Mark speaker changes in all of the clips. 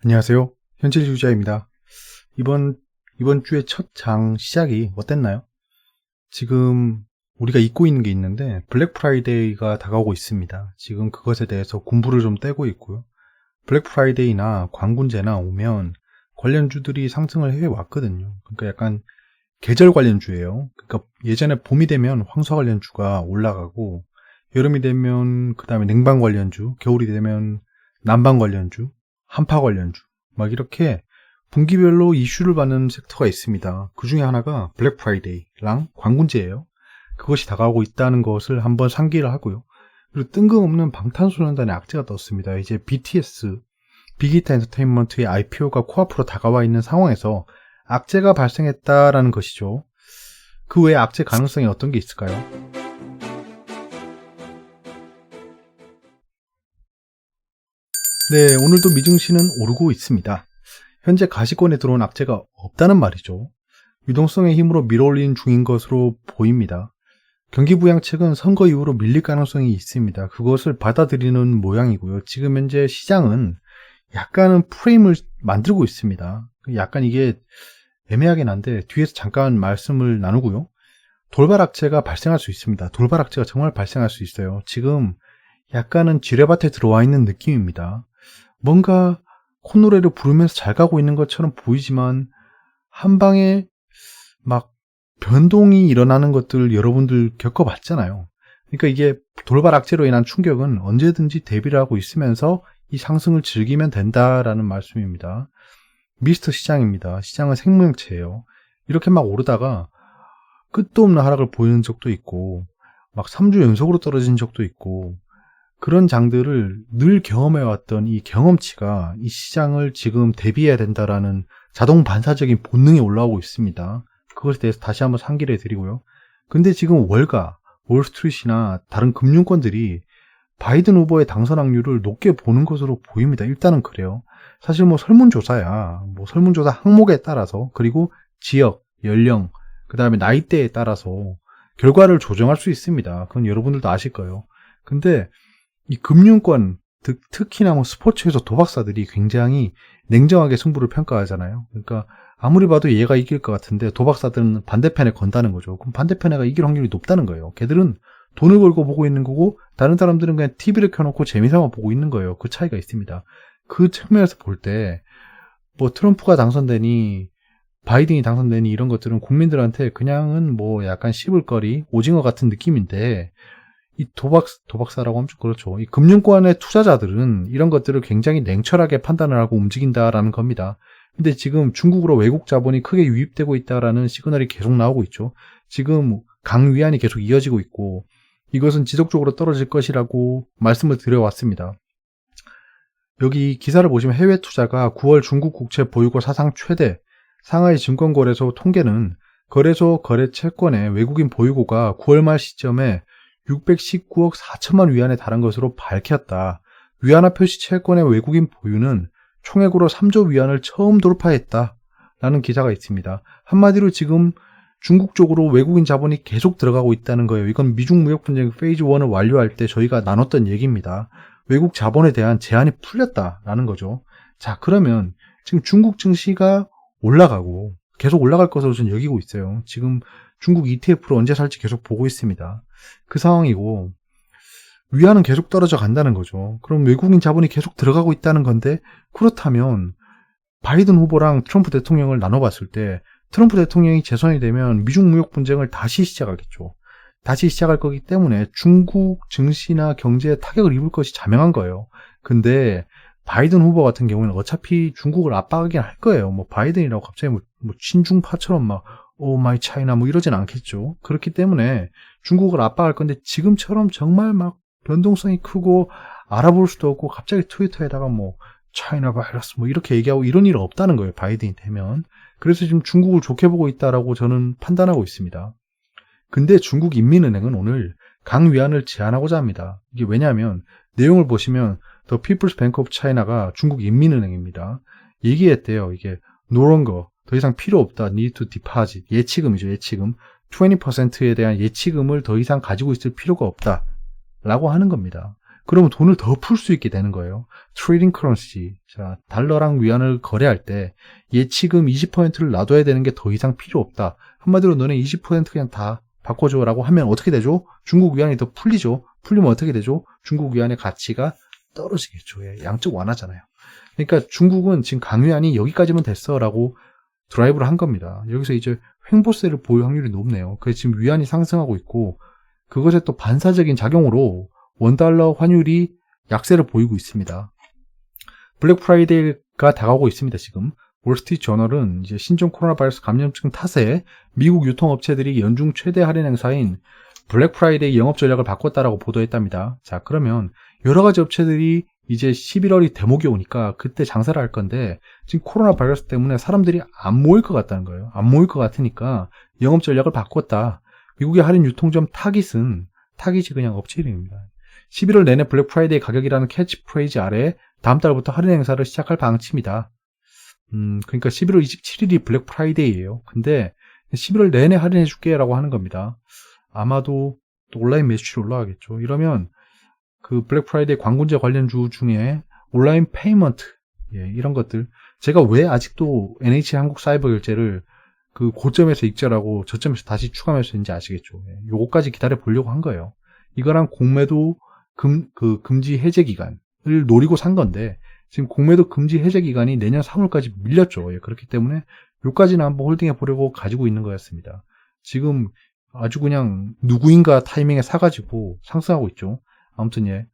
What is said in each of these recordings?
Speaker 1: 안녕하세요. 현실 유자입니다. 이번 주의 첫 장 시작이 어땠나요? 지금 우리가 잊고 있는 게 있는데 블랙 프라이데이가 다가오고 있습니다. 지금 그것에 대해서 공부를 좀 떼고 있고요. 블랙 프라이데이나 광군제나 오면 관련주들이 상승을 해왔거든요. 그러니까 약간 계절 관련주예요. 그러니까 예전에 봄이 되면 황사 관련주가 올라가고 여름이 되면 그 다음에 냉방 관련주, 겨울이 되면 난방 관련주, 한파 관련주 막 이렇게 분기별로 이슈를 받는 섹터가 있습니다. 그 중에 하나가 블랙 프라이데이랑 광군제예요. 그것이 다가오고 있다는 것을 한번 상기를 하고요. 그리고 뜬금없는 방탄소년단의 악재가 떴습니다. 이제 BTS, 빅히트 엔터테인먼트의 IPO가 코앞으로 다가와 있는 상황에서 악재가 발생했다라는 것이죠. 그 외에 악재 가능성이 어떤 게 있을까요? 네, 오늘도 미증시는 오르고 있습니다. 현재 가시권에 들어온 악재가 없다는 말이죠. 유동성의 힘으로 밀어올린 중인 것으로 보입니다. 경기부양책은 선거 이후로 밀릴 가능성이 있습니다. 그것을 받아들이는 모양이고요. 지금 현재 시장은 약간은 프레임을 만들고 있습니다. 약간 이게 애매하긴 한데 뒤에서 잠깐 말씀을 나누고요. 돌발 악재가 발생할 수 있습니다. 돌발 악재가 정말 발생할 수 있어요. 지금 약간은 지뢰밭에 들어와 있는 느낌입니다. 뭔가 콧노래를 부르면서 잘 가고 있는 것처럼 보이지만 한 방에 막 변동이 일어나는 것들 여러분들 겪어봤잖아요. 그러니까 이게 돌발 악재로 인한 충격은 언제든지 대비를 하고 있으면서 이 상승을 즐기면 된다라는 말씀입니다. 미스터 시장입니다. 시장은 생명체예요. 이렇게 막 오르다가 끝도 없는 하락을 보이는 적도 있고 막 3주 연속으로 떨어진 적도 있고 그런 장들을 늘 경험해왔던 이 경험치가 이 시장을 지금 대비해야 된다라는 자동 반사적인 본능이 올라오고 있습니다. 그것에 대해서 다시 한번 상기를 해드리고요. 근데 지금 월가, 월스트리트나 다른 금융권들이 바이든 후보의 당선 확률을 높게 보는 것으로 보입니다. 일단은 그래요. 사실 뭐 설문조사야. 뭐 설문조사 항목에 따라서 그리고 지역, 연령, 그 다음에 나이대에 따라서 결과를 조정할 수 있습니다. 그건 여러분들도 아실 거예요. 근데 이 금융권, 특히나 뭐 스포츠에서 도박사들이 굉장히 냉정하게 승부를 평가하잖아요. 그러니까 아무리 봐도 얘가 이길 것 같은데 도박사들은 반대편에 건다는 거죠. 그럼 반대편에가 이길 확률이 높다는 거예요. 걔들은 돈을 걸고 보고 있는 거고 다른 사람들은 그냥 TV를 켜놓고 재미삼아 보고 있는 거예요. 그 차이가 있습니다. 그 측면에서 볼 때 뭐 트럼프가 당선되니 바이든이 당선되니 이런 것들은 국민들한테 그냥은 뭐 약간 씹을거리, 오징어 같은 느낌인데 이 도박사라고 하면 좀 그렇죠. 이 금융권의 투자자들은 이런 것들을 굉장히 냉철하게 판단을 하고 움직인다라는 겁니다. 근데 지금 중국으로 외국 자본이 크게 유입되고 있다라는 시그널이 계속 나오고 있죠. 지금 강위안이 계속 이어지고 있고 이것은 지속적으로 떨어질 것이라고 말씀을 드려왔습니다. 여기 기사를 보시면 해외 투자가 9월 중국 국채 보유고 사상 최대 상하이 증권거래소 통계는 거래소 거래 채권의 외국인 보유고가 9월 말 시점에 619억 4천만 위안에 달한 것으로 밝혔다. 위안화 표시 채권의 외국인 보유는 총액으로 3조 위안을 처음 돌파했다. 라는 기사가 있습니다. 한마디로 지금 중국 쪽으로 외국인 자본이 계속 들어가고 있다는 거예요. 이건 미중 무역 분쟁 페이즈 1을 완료할 때 저희가 나눴던 얘기입니다. 외국 자본에 대한 제한이 풀렸다라는 거죠. 자, 그러면 지금 중국 증시가 올라가고 계속 올라갈 것으로 저는 여기고 있어요. 지금 중국 ETF로 언제 살지 계속 보고 있습니다. 그 상황이고 위안은 계속 떨어져 간다는 거죠. 그럼 외국인 자본이 계속 들어가고 있다는 건데 그렇다면 바이든 후보랑 트럼프 대통령을 나눠봤을 때 트럼프 대통령이 재선이 되면 미중 무역 분쟁을 다시 시작하겠죠. 다시 시작할 거기 때문에 중국 증시나 경제에 타격을 입을 것이 자명한 거예요. 근데 바이든 후보 같은 경우에는 어차피 중국을 압박하긴 할 거예요. 뭐 바이든이라고 갑자기 뭐 친중파처럼 막 오 마이 차이나 뭐 이러진 않겠죠. 그렇기 때문에 중국을 압박할 건데 지금처럼 정말 막 변동성이 크고 알아볼 수도 없고 갑자기 트위터에다가 뭐 차이나 바이러스 뭐 이렇게 얘기하고 이런 일 없다는 거예요. 바이든이 되면. 그래서 지금 중국을 좋게 보고 있다라고 저는 판단하고 있습니다. 근데 중국 인민은행은 오늘 강위안을 제한하고자 합니다. 이게 왜냐하면 내용을 보시면 The People's Bank of China가 중국 인민은행입니다. 얘기했대요. 이게 no longer 더 이상 필요 없다. Need to deposit. 예치금이죠. 예치금. 20%에 대한 예치금을 더 이상 가지고 있을 필요가 없다. 라고 하는 겁니다. 그러면 돈을 더 풀 수 있게 되는 거예요. 트레이딩 커런시. 자, 달러랑 위안을 거래할 때 예치금 20%를 놔둬야 되는 게 더 이상 필요 없다. 한마디로 너네 20% 그냥 다 바꿔줘라고 하면 어떻게 되죠? 중국 위안이 더 풀리죠. 풀리면 어떻게 되죠? 중국 위안의 가치가 떨어지겠죠. 예, 양적 완화잖아요. 그러니까 중국은 지금 강위안이 여기까지면 됐어라고 드라이브를 한 겁니다. 여기서 이제 횡보세를 보일 확률이 높네요. 그래서 지금 위안이 상승하고 있고 그것에 또 반사적인 작용으로 원달러 환율이 약세를 보이고 있습니다. 블랙 프라이데이가 다가오고 있습니다. 지금 월스트리트 저널은 이제 신종 코로나 바이러스 감염증 탓에 미국 유통업체들이 연중 최대 할인 행사인 블랙 프라이데이 영업 전략을 바꿨다라고 보도했답니다. 자, 그러면 여러 가지 업체들이 이제 11월이 대목이 오니까 그때 장사를 할 건데 지금 코로나 바이러스 때문에 사람들이 안 모일 것 같다는 거예요. 안 모일 것 같으니까 영업 전략을 바꿨다. 미국의 할인 유통점 타깃이 그냥 업체 이름입니다. 11월 내내 블랙 프라이데이 가격이라는 캐치프레이즈 아래 다음 달부터 할인 행사를 시작할 방침이다. 그러니까 11월 27일이 블랙 프라이데이예요. 근데 11월 내내 할인해줄게 라고 하는 겁니다. 아마도 또 온라인 매출이 올라가겠죠. 이러면 그 블랙 프라이데이 광군제 관련주 중에 온라인 페이먼트, 예, 이런 것들. 제가 왜 아직도 NH 한국 사이버 결제를 그 고점에서 익절하고 저점에서 다시 추가하면서 있는지 아시겠죠. 예, 요거까지 기다려 보려고 한 거예요. 이거랑 공매도 금지 해제 기간을 노리고 산 건데 지금 공매도 금지 해제 기간이 내년 3월까지 밀렸죠. 예, 그렇기 때문에 요까지는 한번 홀딩해 보려고 가지고 있는 거였습니다. 지금 아주 그냥 누구인가 타이밍에 사가지고 상승하고 있죠. 아무튼 예,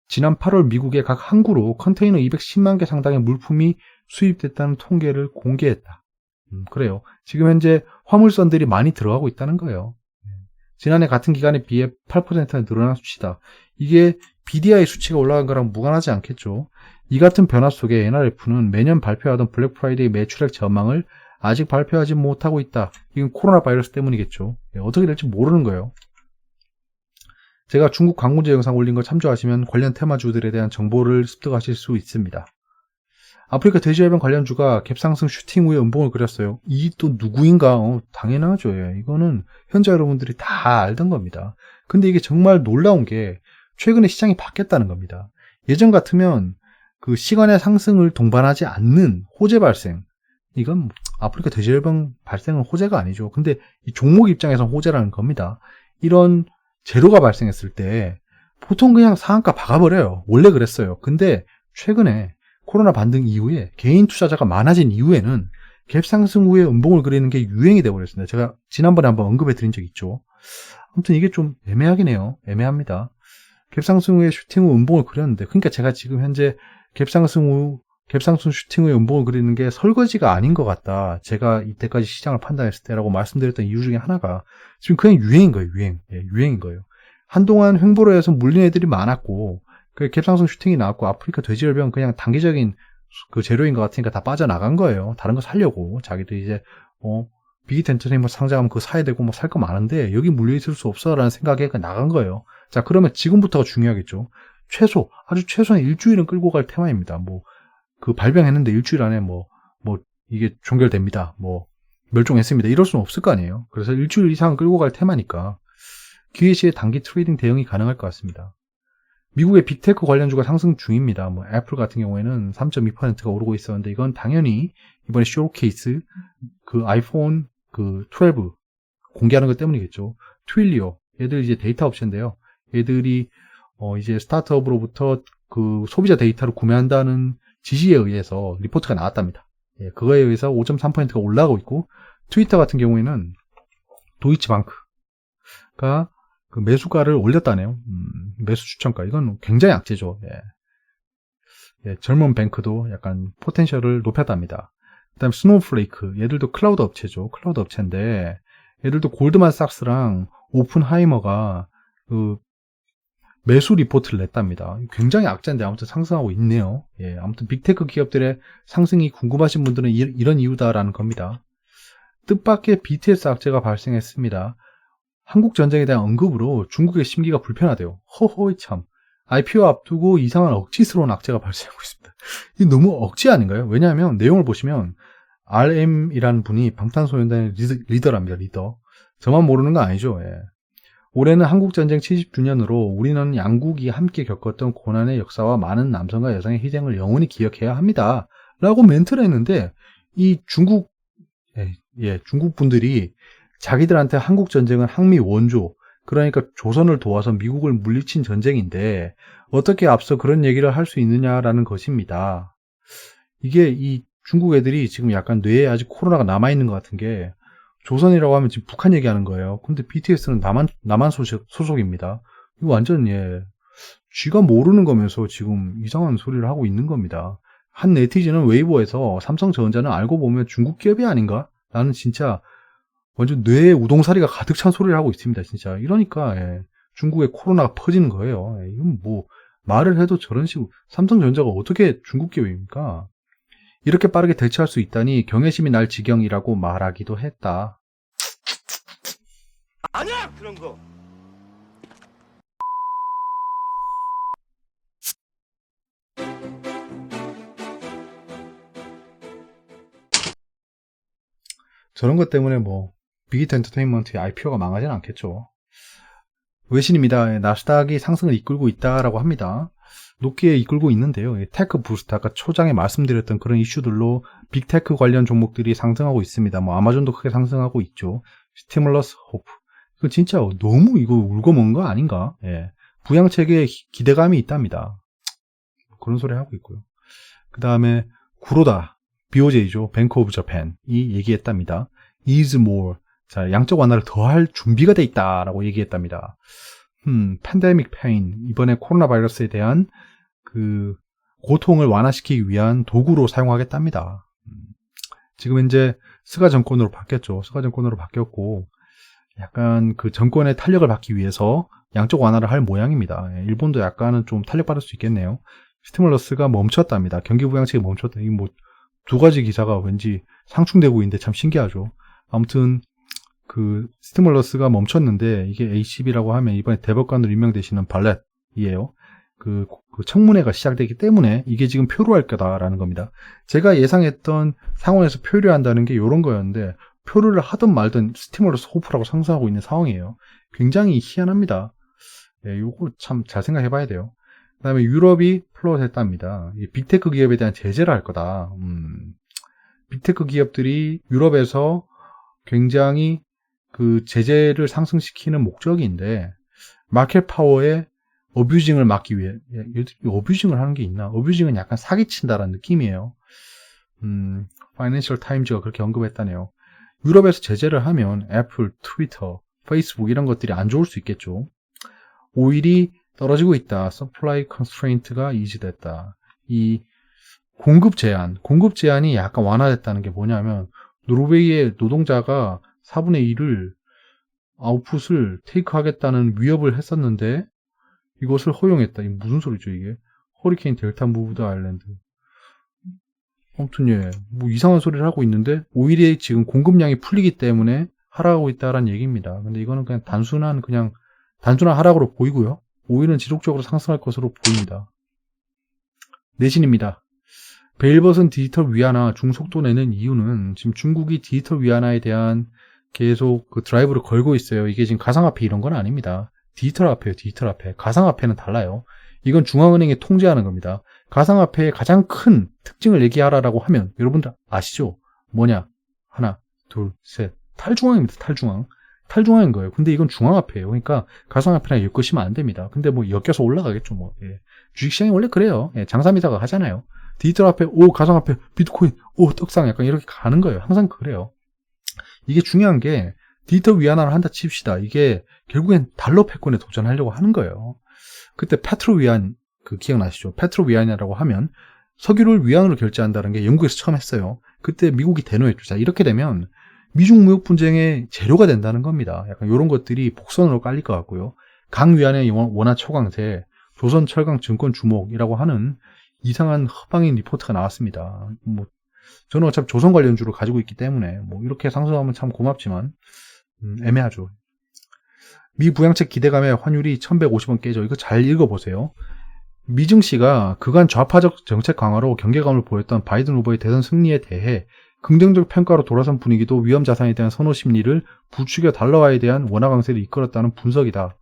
Speaker 1: 지난 8월 미국의 각 항구로 컨테이너 210만 개 상당의 물품이 수입됐다는 통계를 공개했다. 그래요. 지금 현재 화물선들이 많이 들어가고 있다는 거예요. 지난해 같은 기간에 비해 8%나 늘어난 수치다. 이게 BDI 수치가 올라간 거랑 무관하지 않겠죠. 이 같은 변화 속에 NRF는 매년 발표하던 블랙 프라이데이 매출액 전망을 아직 발표하지 못하고 있다. 이건 코로나 바이러스 때문이겠죠. 어떻게 될지 모르는 거예요. 제가 중국 광군제 영상 올린 거 참조하시면 관련 테마주들에 대한 정보를 습득하실 수 있습니다. 아프리카 돼지열병 관련주가 갭상승 슈팅 후에 음봉을 그렸어요. 이 또 누구인가? 당연하죠. 예. 이거는 현재 여러분들이 다 알던 겁니다. 근데 이게 정말 놀라운 게 최근에 시장이 바뀌었다는 겁니다. 예전 같으면 그 시간의 상승을 동반하지 않는 호재 발생, 이건 아프리카 돼지열병 발생은 호재가 아니죠. 근데 이 종목 입장에서는 호재라는 겁니다. 이런 재료가 발생했을 때 보통 그냥 상한가 박아버려요. 원래 그랬어요. 근데 최근에 코로나 반등 이후에 개인 투자자가 많아진 이후에는 갭 상승 후에 음봉을 그리는 게 유행이 되어버렸습니다. 제가 지난번에 한번 언급해 드린 적 있죠. 아무튼 이게 좀 애매하긴 해요. 애매합니다. 갭 상승 후에 슈팅 후 음봉을 그렸는데, 그러니까 제가 지금 현재 갭 상승 슈팅 후에 음봉을 그리는 게 설거지가 아닌 것 같다. 제가 이때까지 시장을 판단했을 때라고 말씀드렸던 이유 중에 하나가 지금 그냥 유행인 거예요. 유행인 거예요. 한동안 횡보로 해서 물린 애들이 많았고 그 갭상승 슈팅이 나왔고 아프리카 돼지열병 그냥 단기적인 그 재료인 것 같으니까 다 빠져나간 거예요. 다른 거 살려고. 자기도 이제 빅텐트에 상장하면 그거 사야 되고 뭐 살 거 많은데 여기 물려있을 수 없어라는 생각에 나간 거예요. 자, 그러면 지금부터가 중요하겠죠. 아주 최소한 일주일은 끌고 갈 테마입니다. 그 발병했는데 일주일 안에 이게 종결됩니다. 멸종했습니다. 이럴 수는 없을 거 아니에요. 그래서 일주일 이상 끌고 갈 테마니까 기회 시에 단기 트레이딩 대응이 가능할 것 같습니다. 미국의 빅테크 관련주가 상승 중입니다. 애플 같은 경우에는 3.2%가 오르고 있었는데 이건 당연히 이번에 쇼케이스 그 아이폰 12 공개하는 것 때문이겠죠. 트윌리오 얘들 이제 데이터 업체인데요. 얘들이 이제 스타트업으로부터 그 소비자 데이터를 구매한다는 지시에 의해서 리포트가 나왔답니다. 예, 그거에 의해서 5.3%가 올라가고 있고 트위터 같은 경우에는 도이치방크가 그 매수가를 올렸다네요. 매수 추천가. 이건 굉장히 악재죠. 예, 젊은 뱅크도 약간 포텐셜을 높였답니다. 그 다음에 스노우플레이크. 얘들도 클라우드 업체죠. 클라우드 업체인데 얘들도 골드만삭스랑 오픈하이머가 그 매수 리포트를 냈답니다. 굉장히 악재인데 아무튼 상승하고 있네요. 예, 아무튼 빅테크 기업들의 상승이 궁금하신 분들은 이런 이유다라는 겁니다. 뜻밖의 BTS 악재가 발생했습니다. 한국 전쟁에 대한 언급으로 중국의 심기가 불편하대요. 허허이 참. IPO 앞두고 이상한 억지스러운 악재가 발생하고 있습니다. 이게 너무 억지 아닌가요? 왜냐하면 내용을 보시면 RM이라는 분이 방탄소년단의 리더랍니다. 리더. 저만 모르는 거 아니죠. 예. 올해는 한국전쟁 70주년으로 우리는 양국이 함께 겪었던 고난의 역사와 많은 남성과 여성의 희생을 영원히 기억해야 합니다. 라고 멘트를 했는데, 이 중국 분들이 자기들한테 한국전쟁은 항미 원조, 그러니까 조선을 도와서 미국을 물리친 전쟁인데, 어떻게 앞서 그런 얘기를 할 수 있느냐라는 것입니다. 이게 이 중국 애들이 지금 약간 뇌에 아직 코로나가 남아있는 것 같은 게, 조선이라고 하면 지금 북한 얘기하는 거예요. 근데 BTS는 남한 소속입니다. 이거 완전 쥐가 모르는 거면서 지금 이상한 소리를 하고 있는 겁니다. 한 네티즌은 웨이보에서 삼성전자는 알고 보면 중국 기업이 아닌가? 라는 진짜 완전 뇌에 우동사리가 가득 찬 소리를 하고 있습니다. 진짜 이러니까 중국에 코로나가 퍼지는 거예요. 이건 뭐 말을 해도 저런 식으로 삼성전자가 어떻게 중국 기업입니까? 이렇게 빠르게 대처할 수 있다니 경외심이 날 지경이라고 말하기도 했다.
Speaker 2: 아니야 그런 거.
Speaker 1: 저런 것 때문에 뭐 빅히트 엔터테인먼트의 IPO가 망하지는 않겠죠. 외신입니다. 나스닥이 상승을 이끌고 있다라고 합니다. 높게 이끌고 있는데요. 테크 부스트, 아까 초장에 말씀드렸던 그런 이슈들로 빅테크 관련 종목들이 상승하고 있습니다. 뭐 아마존도 크게 상승하고 있죠. 스티뮬러스 호프. 이거 진짜 너무 이거 울고 먹은 거 아닌가? 부양책에 기대감이 있답니다. 그런 소리 하고 있고요. 그 다음에 구로다, BOJ죠. 뱅크 오브 재팬이 얘기했답니다. is more. 자, 양적 완화를 더할 준비가 돼 있다라고 얘기했답니다. 팬데믹 페인, 이번에 코로나 바이러스에 대한 그 고통을 완화시키기 위한 도구로 사용하겠답니다. 지금 이제 스가 정권으로 바뀌었죠. 스가 정권으로 바뀌었고 약간 그 정권의 탄력을 받기 위해서 양적 완화를 할 모양입니다. 일본도 약간은 좀 탄력받을 수 있겠네요. 스티뮬러스가 멈췄답니다. 경기 부양책이 멈췄다. 이 뭐 두 가지 기사가 왠지 상충되고 있는데 참 신기하죠. 아무튼 그 스티뮬러스가 멈췄는데 이게 ACB라고 하면 이번에 대법관으로 임명되시는 발렛이에요. 그 청문회가 시작되기 때문에 이게 지금 표류할 거다라는 겁니다. 제가 예상했던 상황에서 표류한다는 게 이런 거였는데 표류를 하든 말든 스티뮬러스 호프라고 상승하고 있는 상황이에요. 굉장히 희한합니다. 요거 참 잘 생각해 봐야 돼요. 그 다음에 유럽이 플롯했답니다. 빅테크 기업에 대한 제재를 할 거다. 빅테크 기업들이 유럽에서 굉장히 그 제재를 상승시키는 목적인데 마켓 파워의 어뷰징을 막기 위해 어뷰징을 하는 게 있나? 어뷰징은 약간 사기친다라는 느낌이에요. 파이낸셜 타임즈가 그렇게 언급했다네요. 유럽에서 제재를 하면 애플, 트위터, 페이스북 이런 것들이 안 좋을 수 있겠죠. 오일이 떨어지고 있다. Supply constraint가 이지됐다. 이 공급 제한이 약간 완화됐다는 게 뭐냐면 노르웨이의 노동자가 4분의 1을 아웃풋을 테이크하겠다는 위협을 했었는데 이것을 허용했다. 이게 무슨 소리죠 이게? 허리케인 델타 무브드 아일랜드. 아무튼 뭐 이상한 소리를 하고 있는데 오일이 지금 공급량이 풀리기 때문에 하락하고 있다라는 얘기입니다. 근데 이거는 그냥 단순한 하락으로 보이고요. 오일은 지속적으로 상승할 것으로 보입니다. 내신입니다. 베일벗은 디지털 위안화 중속도 내는 이유는 지금 중국이 디지털 위안화에 대한 계속 그 드라이브를 걸고 있어요. 이게 지금 가상화폐 이런 건 아닙니다. 디지털 화폐예요. 디지털 화폐. 가상화폐는 달라요. 이건 중앙은행이 통제하는 겁니다. 가상화폐의 가장 큰 특징을 얘기하라라고 하면 여러분들 아시죠? 뭐냐? 하나, 둘, 셋. 탈중앙입니다. 탈중앙인 거예요. 근데 이건 중앙화폐예요. 그러니까 가상화폐랑 엮으시면 안 됩니다. 근데 뭐 엮여서 올라가겠죠. 뭐 주식시장이 원래 그래요. 장사미사가 하잖아요. 디지털 화폐, 가상화폐, 비트코인, 떡상 약간 이렇게 가는 거예요. 항상 그래요. 이게 중요한 게 디지털 위안화를 한다 칩시다. 이게 결국엔 달러 패권에 도전하려고 하는 거예요. 그때 페트로위안 기억나시죠? 페트로위안이라고 하면 석유를 위안으로 결제한다는 게 영국에서 처음 했어요. 그때 미국이 대노했죠. 자, 이렇게 되면 미중 무역 분쟁의 재료가 된다는 겁니다. 약간 이런 것들이 복선으로 깔릴 것 같고요. 강위안의 원화 초강세, 조선철강증권 주목이라고 하는 이상한 허방인 리포트가 나왔습니다. 뭐 저는 어차피 조선 관련주를 가지고 있기 때문에 뭐 이렇게 상승하면 참 고맙지만 애매하죠. 미 부양책 기대감에 환율이 1150원 깨져. 이거 잘 읽어보세요. 미증시가 그간 좌파적 정책 강화로 경계감을 보였던 바이든 후보의 대선 승리에 대해 긍정적 평가로 돌아선 분위기도 위험 자산에 대한 선호 심리를 부추겨 달러화에 대한 원화 강세를 이끌었다는 분석이다.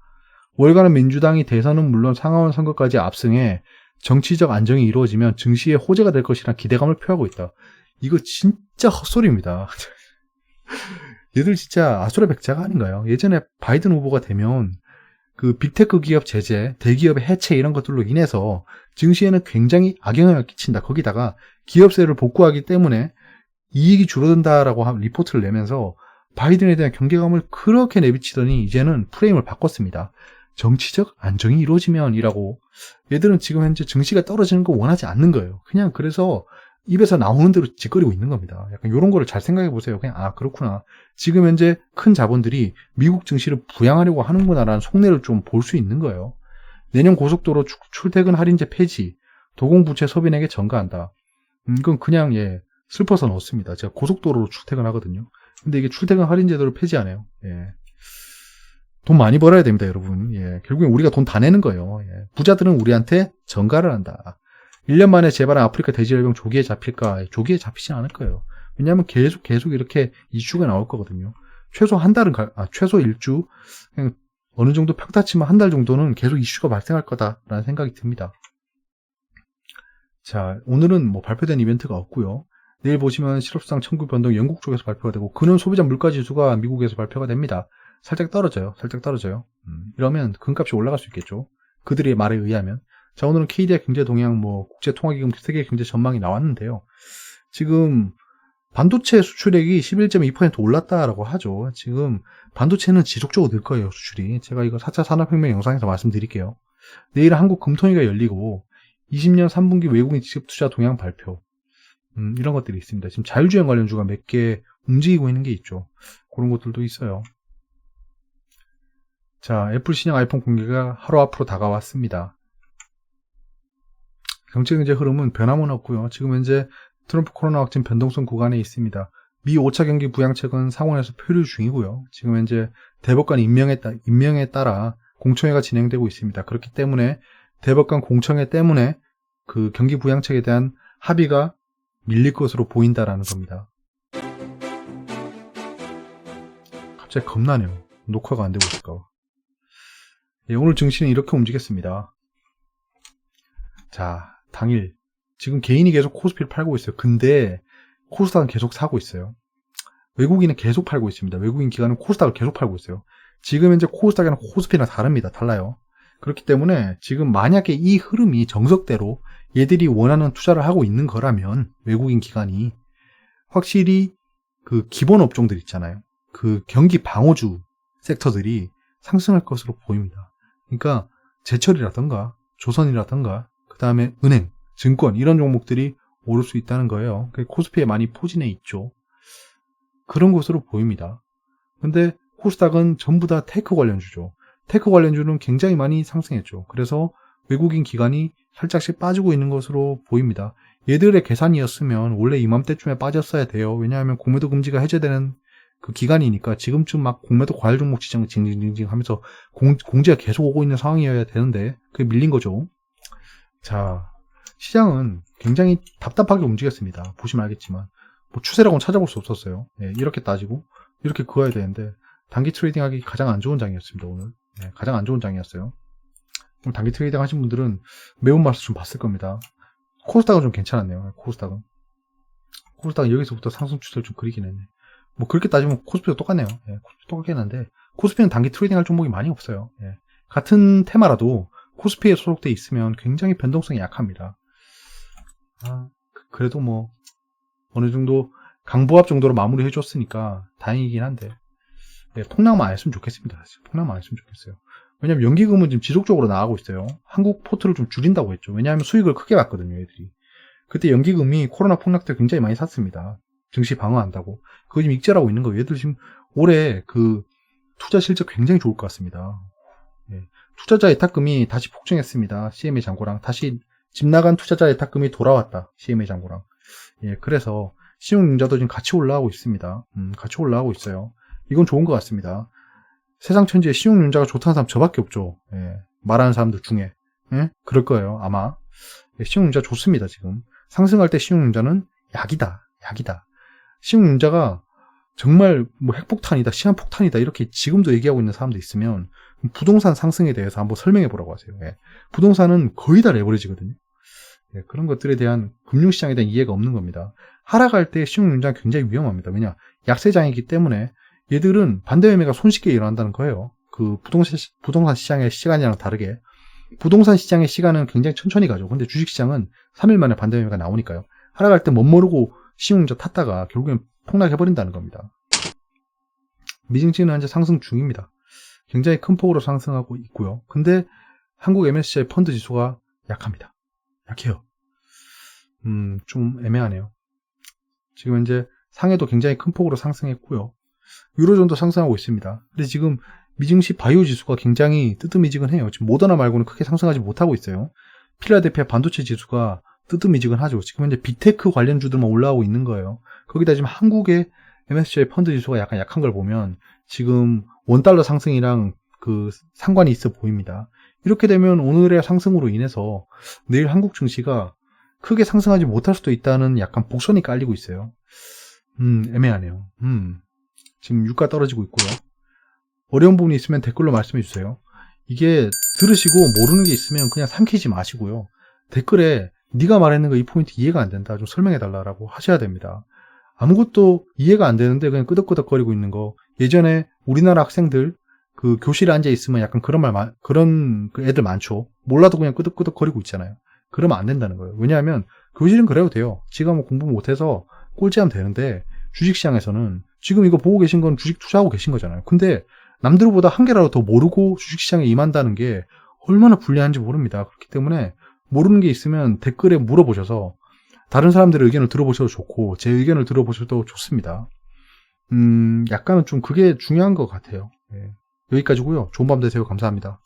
Speaker 1: 월간은 민주당이 대선은 물론 상하원 선거까지 압승해 정치적 안정이 이루어지면 증시에 호재가 될 것이라는 기대감을 표하고 있다. 이거 진짜 헛소리입니다. 얘들 진짜 아수라백자가 아닌가요? 예전에 바이든 후보가 되면 그 빅테크 기업 제재, 대기업의 해체 이런 것들로 인해서 증시에는 굉장히 악영향을 끼친다. 거기다가 기업세를 복구하기 때문에 이익이 줄어든다라고 리포트를 내면서 바이든에 대한 경계감을 그렇게 내비치더니 이제는 프레임을 바꿨습니다. 정치적 안정이 이루어지면이라고. 얘들은 지금 현재 증시가 떨어지는 거 원하지 않는 거예요. 그냥 그래서 입에서 나오는 대로 짓거리고 있는 겁니다. 약간 이런 거를 잘 생각해 보세요. 그냥 그렇구나. 지금 현재 큰 자본들이 미국 증시를 부양하려고 하는구나라는 속내를 좀 볼 수 있는 거예요. 내년 고속도로 출퇴근 할인제 폐지, 도공부채 서민에게 전가한다. 이건 그냥 슬퍼서 넣었습니다. 제가 고속도로로 출퇴근하거든요. 근데 이게 출퇴근 할인제도를 폐지하네요. 돈 많이 벌어야 됩니다, 여러분. 결국엔 우리가 돈 다 내는 거예요. 부자들은 우리한테 전가를 한다. 1년 만에 재발한 아프리카 돼지열병 조기에 잡힐까? 조기에 잡히진 않을 거예요. 왜냐하면 계속 이렇게 이슈가 나올 거거든요. 최소 한 달은, 최소 일주, 그냥 어느 정도 평타치면 한 달 정도는 계속 이슈가 발생할 거다라는 생각이 듭니다. 자, 오늘은 뭐 발표된 이벤트가 없고요. 내일 보시면 실업수당 청구 변동 영국 쪽에서 발표가 되고, 근원 소비자 물가지수가 미국에서 발표가 됩니다. 살짝 떨어져요. 이러면 금값이 올라갈 수 있겠죠. 그들의 말에 의하면. 자, 오늘은 KDI 경제 동향, 국제통화기금 세계 경제 전망이 나왔는데요. 지금 반도체 수출액이 11.2% 올랐다라고 하죠. 지금 반도체는 지속적으로 늘 거예요, 수출이. 제가 이거 4차 산업혁명 영상에서 말씀드릴게요. 내일 한국 금통위가 열리고 20년 3분기 외국인 직접투자 동향 발표. 이런 것들이 있습니다. 지금 자율주행 관련주가 몇 개 움직이고 있는 게 있죠. 그런 것들도 있어요. 자, 애플 신형 아이폰 공개가 하루 앞으로 다가왔습니다. 경제 흐름은 변함은 없고요. 지금 현재 트럼프 코로나 확진 변동성 구간에 있습니다. 미 5차 경기 부양책은 상원에서 표류 중이고요. 지금 현재 대법관 임명에 따라 공청회가 진행되고 있습니다. 그렇기 때문에 대법관 공청회 때문에 그 경기 부양책에 대한 합의가 밀릴 것으로 보인다라는 겁니다. 갑자기 겁나네요. 녹화가 안 되고 있을까 봐. 오늘 증시는 이렇게 움직였습니다. 자, 당일 지금 개인이 계속 코스피를 팔고 있어요. 근데 코스닥은 계속 사고 있어요. 외국인은 계속 팔고 있습니다. 외국인 기관은 코스닥을 계속 팔고 있어요. 지금 현재 코스닥이랑 코스피랑 다릅니다. 달라요. 그렇기 때문에 지금 만약에 이 흐름이 정석대로 얘들이 원하는 투자를 하고 있는 거라면 외국인 기관이 확실히 그 기본 업종들 있잖아요. 그 경기 방어주 섹터들이 상승할 것으로 보입니다. 그러니까 제철이라던가 조선이라던가 그 다음에 은행, 증권 이런 종목들이 오를 수 있다는 거예요. 코스피에 많이 포진해 있죠. 그런 것으로 보입니다. 근데 코스닥은 전부 다 테크 관련주죠. 테크 관련주는 굉장히 많이 상승했죠. 그래서 외국인 기관이 살짝씩 빠지고 있는 것으로 보입니다. 얘들의 계산이었으면 원래 이맘때쯤에 빠졌어야 돼요. 왜냐하면 공매도 금지가 해제되는 그 기간이니까 지금쯤 막 공매도 과열 종목 지정 징징징징 하면서 공지가 계속 오고 있는 상황이어야 되는데 그게 밀린 거죠. 자, 시장은 굉장히 답답하게 움직였습니다. 보시면 알겠지만 추세라고는 찾아볼 수 없었어요. 이렇게 따지고 이렇게 그어야 되는데 단기 트레이딩하기 가장 안 좋은 장이었습니다. 오늘 가장 안 좋은 장이었어요. 그럼 단기 트레이딩 하신 분들은 매운맛을 좀 봤을 겁니다. 코스닥은 좀 괜찮았네요. 코스닥은 여기서부터 상승 추세를 좀 그리긴 했네. 그렇게 따지면 코스피도 똑같네요. 코스피 똑같긴 한데 코스피는 단기 트레이딩 할 종목이 많이 없어요. 같은 테마라도 코스피에 소속돼 있으면 굉장히 변동성이 약합니다. 그래도 어느 정도 강보합 정도로 마무리 해줬으니까 다행이긴 한데 폭락만 안 했으면 좋겠습니다. 폭락만 안 했으면 좋겠어요. 왜냐면 연기금은 지금 지속적으로 나가고 있어요. 한국 포트를 좀 줄인다고 했죠. 왜냐하면 수익을 크게 봤거든요, 애들이. 그때 연기금이 코로나 폭락 때 굉장히 많이 샀습니다. 증시 방어한다고. 그거 지금 익절하고 있는 거예요. 얘들 지금 올해 그 투자 실적 굉장히 좋을 것 같습니다. 투자자 예탁금이 다시 폭증했습니다. CMA 잔고랑 다시 집 나간 투자자 예탁금이 돌아왔다. CMA 잔고랑. 그래서 신용융자도 지금 같이 올라가고 있습니다. 같이 올라가고 있어요. 이건 좋은 것 같습니다. 세상 천지에 신용융자가 좋다는 사람 저밖에 없죠. 말하는 사람들 중에. 그럴 거예요, 아마. 신용융자 좋습니다, 지금. 상승할 때 신용융자는 약이다. 신흥융자가 정말 뭐 핵폭탄이다, 시한폭탄이다 이렇게 지금도 얘기하고 있는 사람도 있으면 부동산 상승에 대해서 한번 설명해 보라고 하세요. 예. 부동산은 거의 다 레버리지거든요. 예, 그런 것들에 대한 금융시장에 대한 이해가 없는 겁니다. 하락할 때 신흥융자는 굉장히 위험합니다. 왜냐? 약세장이기 때문에 얘들은 반대 매매가 손쉽게 일어난다는 거예요. 그 부동산 시장의 시간이랑 다르게 부동산 시장의 시간은 굉장히 천천히 가죠. 근데 주식시장은 3일 만에 반대 매매가 나오니까요. 하락할 때 못 모르고 신흥융자 탔다가 결국엔 폭락해버린다는 겁니다. 미증시는 현재 상승 중입니다. 굉장히 큰 폭으로 상승하고 있고요. 근데 한국 MSCI 펀드 지수가 약합니다. 약해요. 좀 애매하네요. 지금 현재 상해도 굉장히 큰 폭으로 상승했고요. 유로존도 상승하고 있습니다. 근데 지금 미증시 바이오 지수가 굉장히 뜨뜻미지근해요. 지금 모더나 말고는 크게 상승하지 못하고 있어요. 필라델피아 반도체 지수가 뜨뜻미지근하죠. 지금 현재 빅테크 관련주들만 올라오고 있는 거예요. 거기다 지금 한국의 MSCI 펀드 지수가 약간 약한 걸 보면 지금 원달러 상승이랑 그 상관이 있어 보입니다. 이렇게 되면 오늘의 상승으로 인해서 내일 한국 증시가 크게 상승하지 못할 수도 있다는 약간 복선이 깔리고 있어요. 애매하네요. 지금 유가 떨어지고 있고요. 어려운 부분이 있으면 댓글로 말씀해 주세요. 이게 들으시고 모르는 게 있으면 그냥 삼키지 마시고요. 댓글에 네가 말했는 거 이 포인트 이해가 안 된다. 좀 설명해 달라고 하셔야 됩니다. 아무것도 이해가 안 되는데 그냥 끄덕끄덕거리고 있는 거. 예전에 우리나라 학생들 그 교실에 앉아 있으면 약간 그런 그 애들 많죠. 몰라도 그냥 끄덕끄덕거리고 있잖아요. 그러면 안 된다는 거예요. 왜냐하면 교실은 그래도 돼요. 지가 뭐 공부 못해서 꼴찌하면 되는데 주식시장에서는 지금 이거 보고 계신 건 주식 투자하고 계신 거잖아요. 근데 남들보다 한 개라도 더 모르고 주식시장에 임한다는 게 얼마나 불리한지 모릅니다. 그렇기 때문에 모르는 게 있으면 댓글에 물어보셔서 다른 사람들의 의견을 들어보셔도 좋고 제 의견을 들어보셔도 좋습니다. 약간은 좀 그게 중요한 것 같아요. 예. 여기까지고요. 좋은 밤 되세요. 감사합니다.